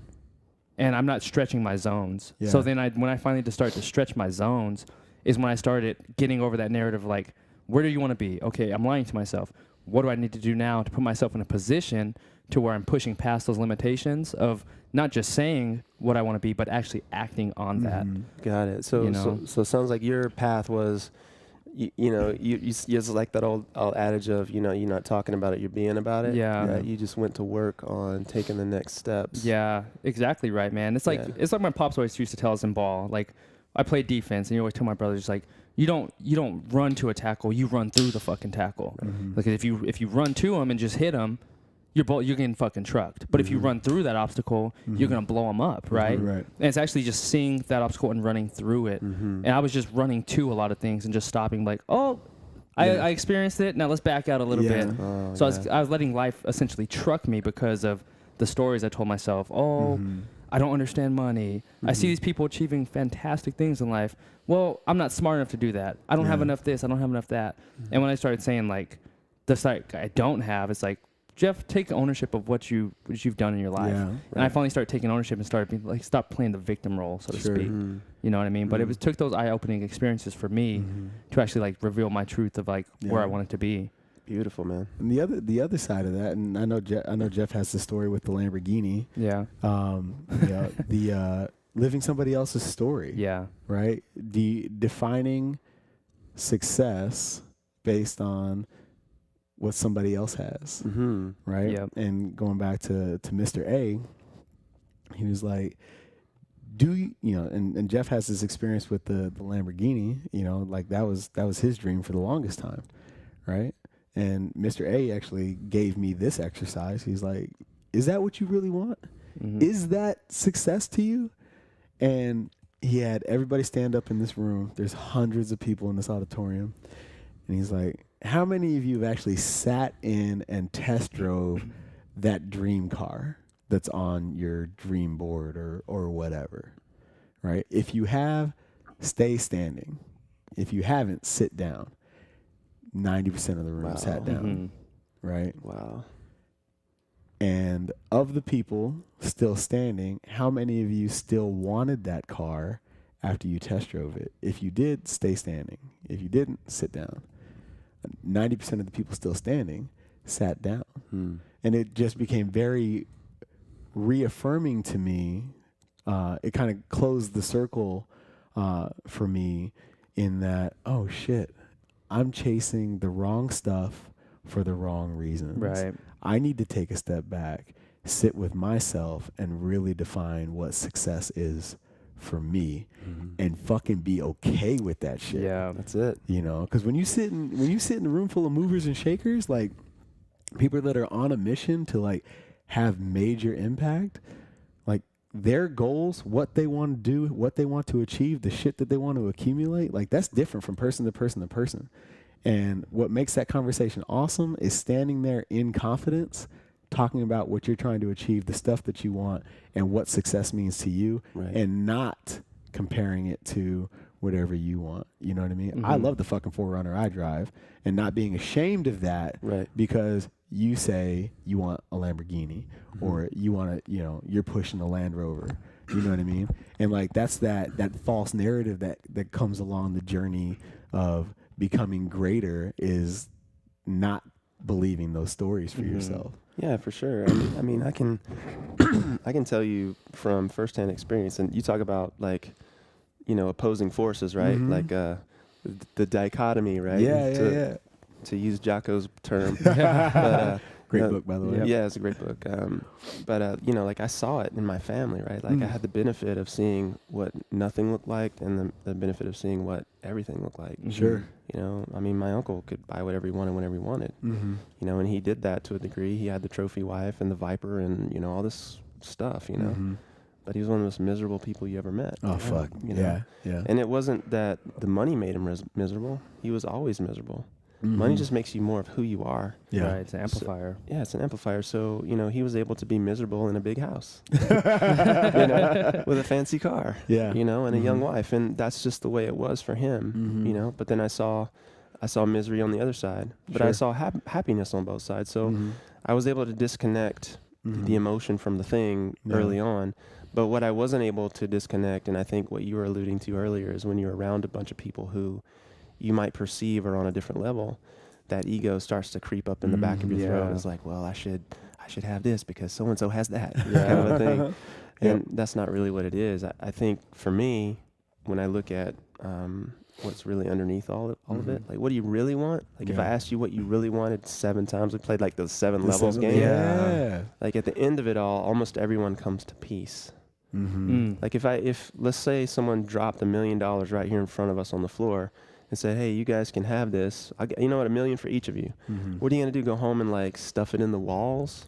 and I'm not stretching my zones. Yeah. So then when I finally start to stretch my zones is when I started getting over that narrative of like, where do you want to be? Okay, I'm lying to myself. What do I need to do now to put myself in a position to where I'm pushing past those limitations of not just saying what I want to be, but actually acting on that? Got it. So, so it sounds like your path was, you just like that old adage of, you're not talking about it, you're being about it. Yeah. You just went to work on taking the next steps. Yeah, exactly right, man. It's like it's like my pops always used to tell us in ball. Like, I played defense, and you always tell my brothers like, you don't run to a tackle, you run through the fucking tackle. Like if you run to them and just hit them, you're getting fucking trucked. But if you run through that obstacle, you're gonna blow them up, right? Right. And it's actually just seeing that obstacle and running through it. And I was just running to a lot of things and just stopping, like, I experienced it. Now let's back out a little bit. So I was letting life essentially truck me because of the stories I told myself. I don't understand money. I see these people achieving fantastic things in life. Well, I'm not smart enough to do that. I don't have enough this. I don't have enough that. And when I started saying like the stuff I don't have, it's like, Jeff, take ownership of what you've done in your life. Yeah, and I finally started taking ownership and started being like, stop playing the victim role, so to speak. You know what I mean? But it took those eye-opening experiences for me to actually like reveal my truth of like where I wanted to be. Beautiful, man. And the other side of that, and I know Jeff has the story with the Lamborghini. Yeah. The living somebody else's story. Yeah. Right. Defining success based on what somebody else has, right? Yep. And going back to Mr. A, he was like, and Jeff has this experience with the Lamborghini, like that was his dream for the longest time, right? And Mr. A actually gave me this exercise. He's like, is that what you really want? Is that success to you? And he had everybody stand up in this room. There's hundreds of people in this auditorium. And he's like, how many of you have actually sat in and test drove that dream car that's on your dream board or whatever, right? If you have, stay standing. If you haven't, sit down. 90% of the room sat down, right? Wow. And of the people still standing, how many of you still wanted that car after you test drove it? If you did, stay standing. If you didn't, sit down. 90% of the people still standing sat down. And it just became very reaffirming to me. It kind of closed the circle for me in that, oh shit, I'm chasing the wrong stuff for the wrong reasons. Right. I need to take a step back, sit with myself, and really define what success is for me, and fucking be okay with that shit. Yeah, that's it. You know, because when you sit in a room full of movers and shakers, like people that are on a mission to like have major impact, like their goals, what they want to do, what they want to achieve, the shit that they want to accumulate, like that's different from person to person to person. And what makes that conversation awesome is standing there in confidence, talking about what you're trying to achieve, the stuff that you want, and what success means to you, and not comparing it to whatever you want. You know what I mean? I love the fucking 4Runner I drive, and not being ashamed of that because you say you want a Lamborghini or you want to, you know, you're pushing a Land Rover. You know what I mean? And like that's that false narrative that comes along the journey of becoming greater, is not believing those stories for yourself. Yeah, for sure. I mean, I can tell you from firsthand experience, and you talk about like, you know, opposing forces, right? Like the dichotomy, right? Yeah. To use Jocko's term. But, great book, by the way. Yeah, it's a great book. But you know, like I saw it in my family, right? Like I had the benefit of seeing what nothing looked like, and the benefit of seeing what everything looked like. Sure. You know, I mean, my uncle could buy whatever he wanted whenever he wanted. You know, and he did that to a degree. He had the trophy wife and the Viper and, you know, all this stuff, you know. But he was one of the most miserable people you ever met. Oh, fuck. You know? Yeah. And it wasn't that the money made him miserable. He was always miserable. Money just makes you more of who you are. Yeah, right, it's an amplifier. So, it's an amplifier. So, you know, he was able to be miserable in a big house, you know, with a fancy car, you know, and a young wife. And that's just the way it was for him, you know. But then I saw misery on the other side, but I saw happiness on both sides. So I was able to disconnect the emotion from the thing early on. But what I wasn't able to disconnect, and I think what you were alluding to earlier, is when you're around a bunch of people who you might perceive are on a different level, that ego starts to creep up in the back of your throat. It's like, well, I should have this because so-and-so has that kind of a thing. And that's not really what it is. I think for me, when I look at what's really underneath all of it, like what do you really want? Like if I asked you what you really wanted 7 times, we played like the 7 levels game. Yeah. Like at the end of it all, almost everyone comes to peace. Like if let's say someone dropped $1 million right here in front of us on the floor and said, hey, you guys can have this. You know what, $1 million for each of you. What are you going to do? Go home and like stuff it in the walls?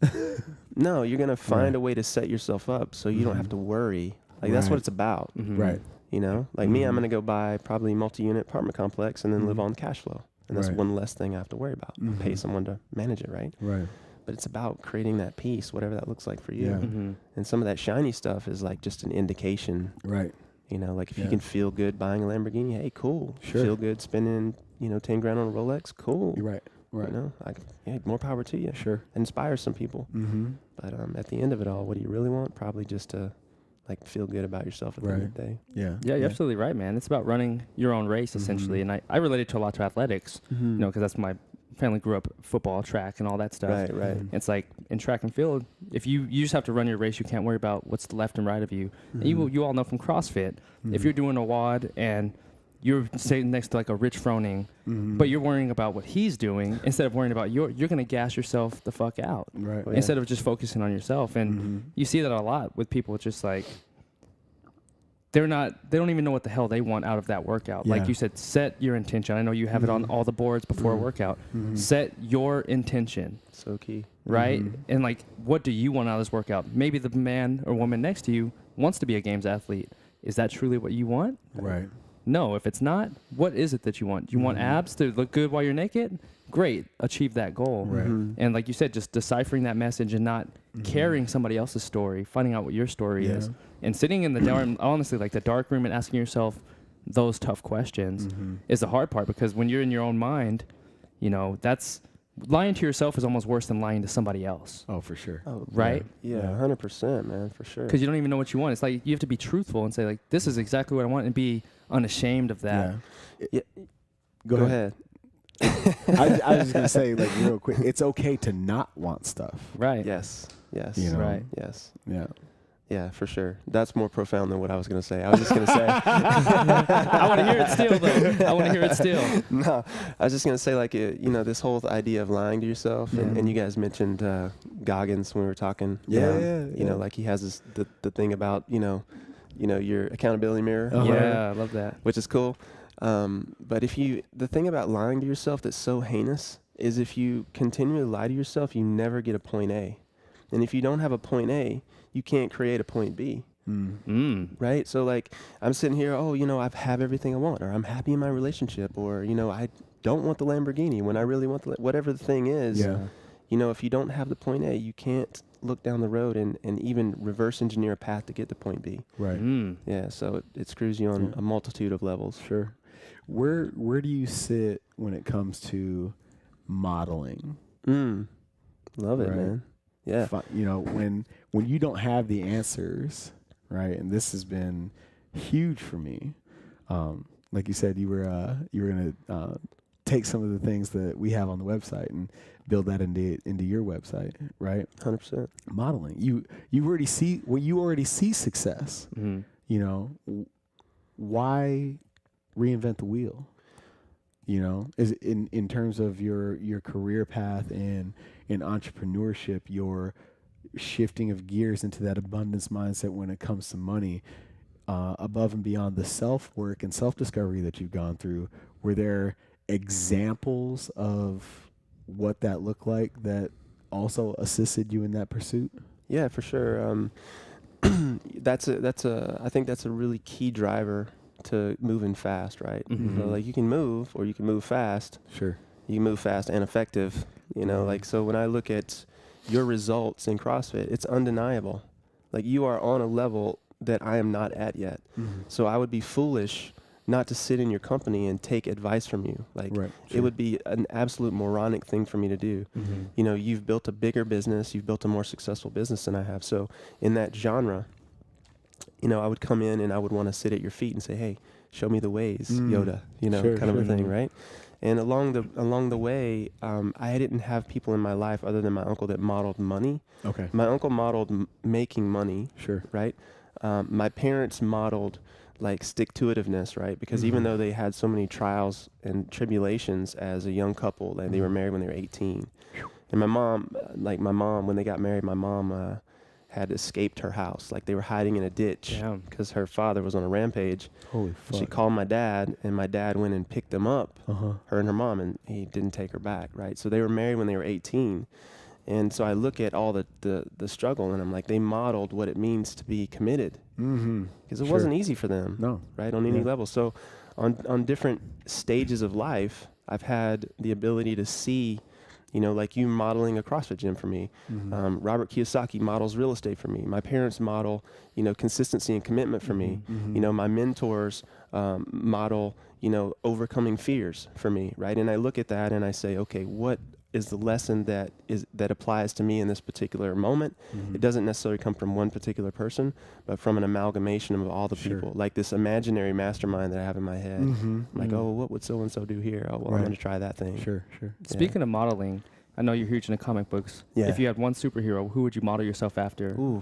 No, you're going to find a way to set yourself up so you don't have to worry. Like that's what it's about. Right. You know, like me, I'm going to go buy probably multi-unit apartment complex and then live on cash flow. And that's one less thing I have to worry about. Pay someone to manage it, right? Right. But it's about creating that peace, whatever that looks like for you. And some of that shiny stuff is like just an indication. Right. You know, like if you can feel good buying a Lamborghini, hey, cool. Sure. Feel good spending, you know, 10 grand on a Rolex, cool. You're right. Right. You know, more power to you. Sure. Inspire some people. But at the end of it all, what do you really want? Probably just to like feel good about yourself at the end of the day. Yeah. Yeah, you're absolutely right, man. It's about running your own race, essentially. And I relate to a lot to athletics, you know, because that's my family grew up football, track, and all that stuff. Right. It's like in track and field, if you just have to run your race, you can't worry about what's left and right of you. And you all know from CrossFit, if you're doing a WOD and you're sitting next to like a Rich Froning, but you're worrying about what he's doing instead of worrying about you're going to gas yourself the fuck out. Right. Instead of just focusing on yourself. And you see that a lot with people. It's just like they don't even know what the hell they want out of that workout. Like you said, set your intention. I know you have it on all the boards before a workout. Set your intention. So key. Right? And like, what do you want out of this workout? Maybe the man or woman next to you wants to be a games athlete. Is that truly what you want? Right. No. If it's not, what is it that you want? Do you want abs to look good while you're naked? great, achieve that goal. Right. And like you said, just deciphering that message and not carrying somebody else's story, finding out what your story is, and sitting in the dark, honestly, like the dark room and asking yourself those tough questions is the hard part, because when you're in your own mind, you know, that's lying to yourself is almost worse than lying to somebody else. Oh, for sure. Oh, right? Yeah, 100%, man, for sure. Because you don't even know what you want. It's like you have to be truthful and say, like, this is exactly what I want, and be unashamed of that. Yeah. Go ahead. I was just gonna say, like, real quick, it's okay to not want stuff. Right. Yes. You know? Right. Yes. Yeah. Yeah, for sure. That's more profound than what I was going to say. I was just going to say. I want to hear it still, though. I want to hear it still. No, I was just going to say, like, you know, this whole idea of lying to yourself, and you guys mentioned Goggins when we were talking. You know, like he has this the thing about, you know, your accountability mirror. Yeah, I love that. Which is cool. But the thing about lying to yourself that's so heinous is if you continually lie to yourself, you never get a point A. And if you don't have a point A, you can't create a point B. Right? So like I'm sitting here, I have everything I want, or I'm happy in my relationship, or, I don't want the Lamborghini when I really want whatever the thing is. Yeah. If you don't have the point A, you can't look down the road and even reverse engineer a path to get to point B. Right. Yeah. So it screws you on a multitude of levels. Sure. Where do you sit when it comes to modeling? Love it, man. Yeah. When you don't have the answers, right? And this has been huge for me. Like you said, you were gonna take some of the things that we have on the website and build that into your website, right? 100%. Modeling. You already see success. Why reinvent the wheel? Is in terms of your career path and in entrepreneurship, your shifting of gears into that abundance mindset when it comes to money, above and beyond the self-work and self-discovery that you've gone through, were there examples of what that looked like that also assisted you in that pursuit? Yeah, for sure. I think that's a really key driver to moving fast, right? So like you can move, or you can move fast. Sure. You can move fast and effective, like, so when I look at your results in CrossFit, it's undeniable. Like you are on a level that I am not at yet. So I would be foolish not to sit in your company and take advice from you. Like it would be an absolute moronic thing for me to do. You've built a bigger business, you've built a more successful business than I have. So in that genre, I would come in and I would want to sit at your feet and say, hey, show me the ways, Yoda, kind of a thing, right? And along the way, I didn't have people in my life other than my uncle that modeled money. Okay. My uncle modeled making money. Sure. Right? My parents modeled like stick-to-itiveness, right? Because even though they had so many trials and tribulations as a young couple, and they were married when they were 18. And my mom, when they got married, my mom had escaped her house. Like they were hiding in a ditch because her father was on a rampage. Holy fuck. She called my dad, and my dad went and picked them up, her and her mom, and he didn't take her back, right? So they were married when they were 18. And so I look at all the struggle, and I'm like, they modeled what it means to be committed. Because it wasn't easy for them, right, on any level. So on different stages of life, I've had the ability to see, like you modeling a CrossFit gym for me. Robert Kiyosaki models real estate for me. My parents model, consistency and commitment for me. My mentors model, overcoming fears for me, right? And I look at that and I say, okay, what is the lesson that applies to me in this particular moment? It doesn't necessarily come from one particular person, but from an amalgamation of all the people, like this imaginary mastermind that I have in my head. Like, oh, what would so-and-so do here? Oh, well, I'm going to try that thing. Sure. Speaking of modeling, I know you're huge into comic books. Yeah. If you had one superhero, who would you model yourself after? Ooh,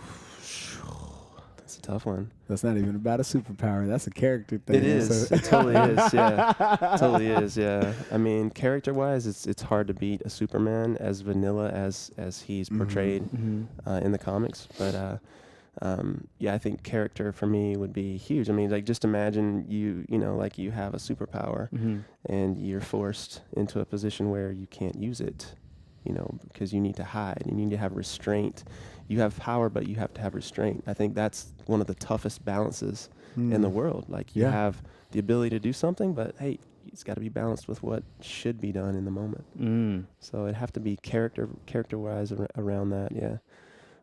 that's a tough one. That's not even about a superpower. That's a character thing. It is. It totally is. Yeah. Totally is. Yeah. I mean, character-wise, it's hard to beat a Superman as vanilla as he's portrayed in the comics. But I think character for me would be huge. I mean, like just imagine like you have a superpower and you're forced into a position where you can't use it, because you need to hide and you need to have restraint. You have power, but you have to have restraint. I think that's one of the toughest balances in the world. Like you have the ability to do something, but hey, got to be balanced with what should be done in the moment. So it'd have to be character-wise around that. Yeah.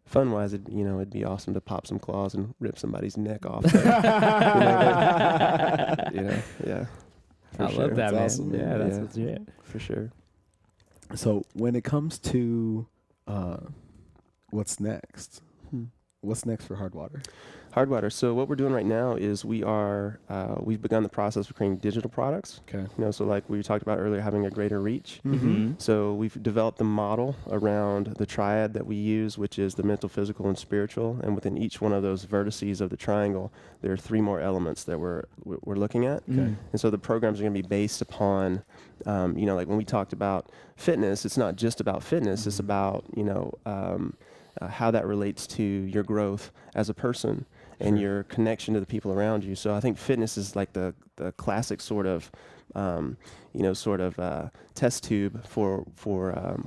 Fun-wise, it'd be awesome to pop some claws and rip somebody's neck off. Yeah. I love that, man. Awesome, yeah, that's legit. For sure. So when it comes to what's next, what's next for HardWodder? HardWodder. So what we're doing right now is we've begun the process of creating digital products. Okay. So like we talked about earlier, having a greater reach. So we've developed the model around the triad that we use, which is the mental, physical, and spiritual. And within each one of those vertices of the triangle, there are 3 more elements that we're looking at. Okay. And so the programs are going to be based upon, like when we talked about fitness, it's not just about fitness. It's about, how that relates to your growth as a person and your connection to the people around you. So I think fitness is like the classic sort of test tube for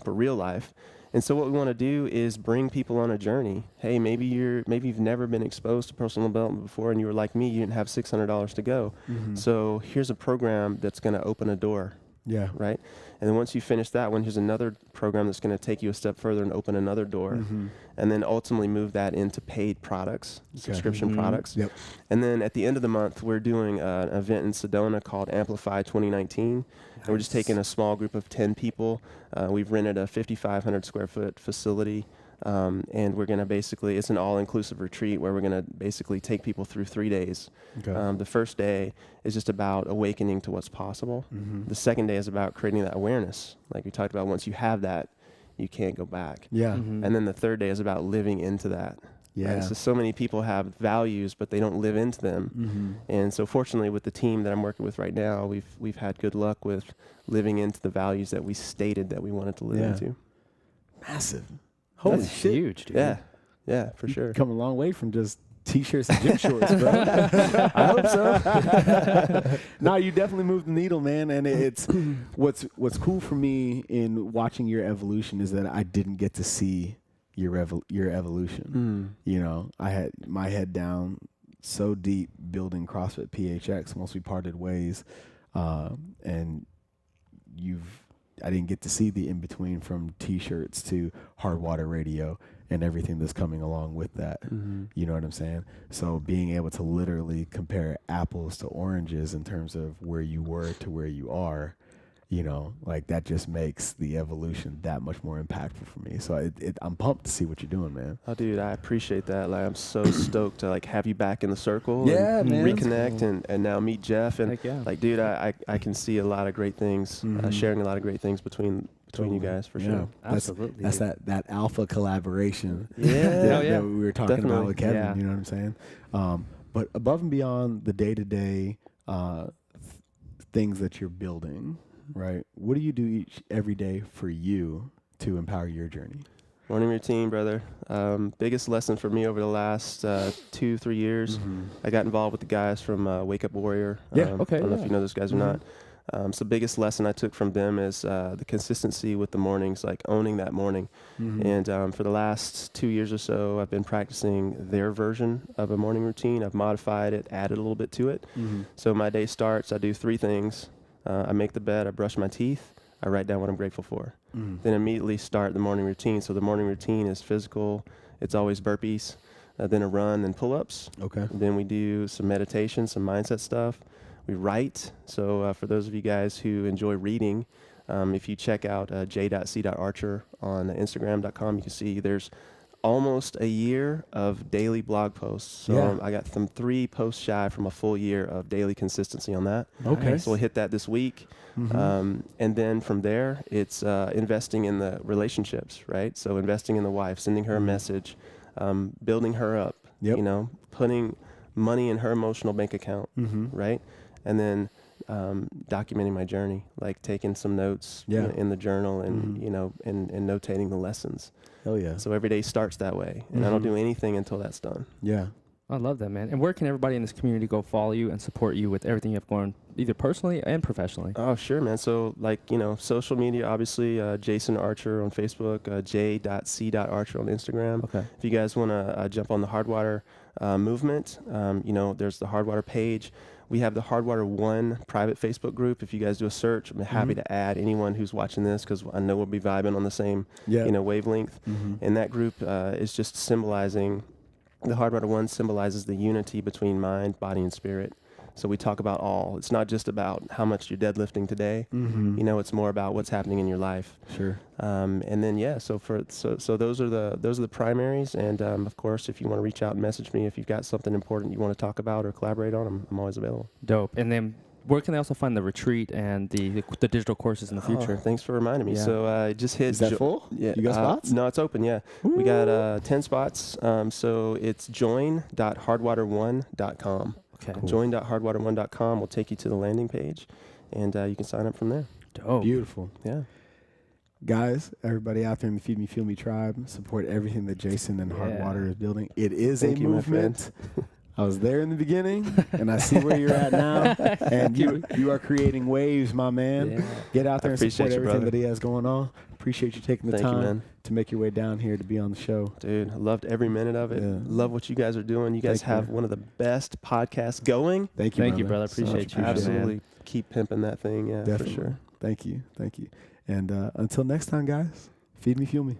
real life. And so what we want to do is bring people on a journey. Hey, maybe you've never been exposed to personal development before, and you were like me, you didn't have $600 to go. So here's a program that's going to open a door. Yeah. Right. And then once you finish that one, here's another program that's going to take you a step further and open another door. And then ultimately move that into paid products, subscription products. Yep. And then at the end of the month, we're doing an event in Sedona called Amplify 2019. Nice. And we're just taking a small group of 10 people. We've rented a 5,500 square foot facility. And we're going to basically, it's an all-inclusive retreat where we're going to basically take people through 3 days. Okay. The first day is just about awakening to what's possible. The second day is about creating that awareness. Like we talked about, once you have that, you can't go back. Yeah. And then the third day is about living into that. Yeah. Right? So many people have values, but they don't live into them. And so fortunately with the team that I'm working with right now, we've had good luck with living into the values that we stated that we wanted to live into. Massive. Holy That's shit. Huge, dude. Yeah, for sure. Come a long way from just T-shirts and gym shorts, bro. I hope so. No, you definitely moved the needle, man. And it's what's cool for me in watching your evolution is that I didn't get to see your evolution. I had my head down so deep building CrossFit PHX once we parted ways, and I didn't get to see the in-between from T-shirts to HardWodder Radio and everything that's coming along with that. You know what I'm saying? So being able to literally compare apples to oranges in terms of where you were to where you are, like that just makes the evolution that much more impactful for me. So I'm pumped to see what you're doing, man. Oh, dude, I appreciate that. Like, I'm so stoked to have you back in the circle. Yeah, and man. Reconnect and now meet Jeff. And dude, I can see a lot of great things, sharing a lot of great things between you guys for sure. Absolutely. That's that alpha collaboration. Yeah. that we were talking about with Kevin. You know what I'm saying? But above and beyond the day-to-day things that you're building, right? What do you do every day for you to empower your journey? Morning routine, brother. Biggest lesson for me over the last 2-3 years. I got involved with the guys from Wake Up Warrior. I don't know if you know those guys or not. So biggest lesson I took from them is the consistency with the mornings, like owning that morning. And for the last 2 years or so, I've been practicing their version of a morning routine. I've modified it, added a little bit to it. So my day starts, I do 3 things. I make the bed, I brush my teeth, I write down what I'm grateful for. Then immediately start the morning routine. So the morning routine is physical. It's always burpees, then a run, then pull-ups. Okay. Then we do some meditation, some mindset stuff. We write. So for those of you guys who enjoy reading, if you check out j.c.archer on Instagram.com, you can see there's almost a year of daily blog posts. So I got 3 posts shy from a full year of daily consistency on that. Okay. So we'll hit that this week. And then from there, it's investing in the relationships, right? So investing in the wife, sending her a message, building her up, putting money in her emotional bank account, right? And then documenting my journey, like taking some notes in the journal and, and notating the lessons. Hell yeah. So every day starts that way. And I don't do anything until that's done. Yeah. I love that, man. And where can everybody in this community go follow you and support you with everything you have going, either personally and professionally? Oh, sure, man. So, social media, obviously, Jason Archer on Facebook, j.c.archer on Instagram. Okay. If you guys want to jump on the HardWodder movement, there's the HardWodder page. We have the HardWodder 1 private Facebook group. If you guys do a search, I'm happy to add anyone who's watching this because I know we'll be vibing on the same, wavelength. And that group is just symbolizing, the HardWodder 1 symbolizes the unity between mind, body, and spirit. So we talk about all. It's not just about how much you're deadlifting today. It's more about what's happening in your life. Sure. And then so those are the primaries. And of course, if you want to reach out and message me, if you've got something important you want to talk about or collaborate on, I'm always available. Dope. And then where can they also find the retreat and the digital courses in the future? Thanks for reminding me. Yeah. So just hit. Is that full? Yeah. You got spots? No, it's open. Yeah. Ooh. We got 10 spots. So it's join.hardwodder1.com. Okay. Cool. Join.hardwodder1.com will take you to the landing page, and you can sign up from there. Dope. Beautiful. Yeah. Guys, everybody out there in the Feed Me, Feel Me tribe, support everything that Jason and HardWodder is building. It is a movement. I was there in the beginning, and I see where you're at now. And you are creating waves, my man. Yeah. Get out there and support everything that he has going on. Appreciate you taking the time to make your way down here to be on the show. Dude, I loved every minute of it. Yeah. Love what you guys are doing. You guys have one of the best podcasts going. Thank you, Thank you, brother. Appreciate you. Absolutely. Keep pimping that thing. Yeah, definitely. for sure. Thank you. And until next time, guys, feed me, fuel me.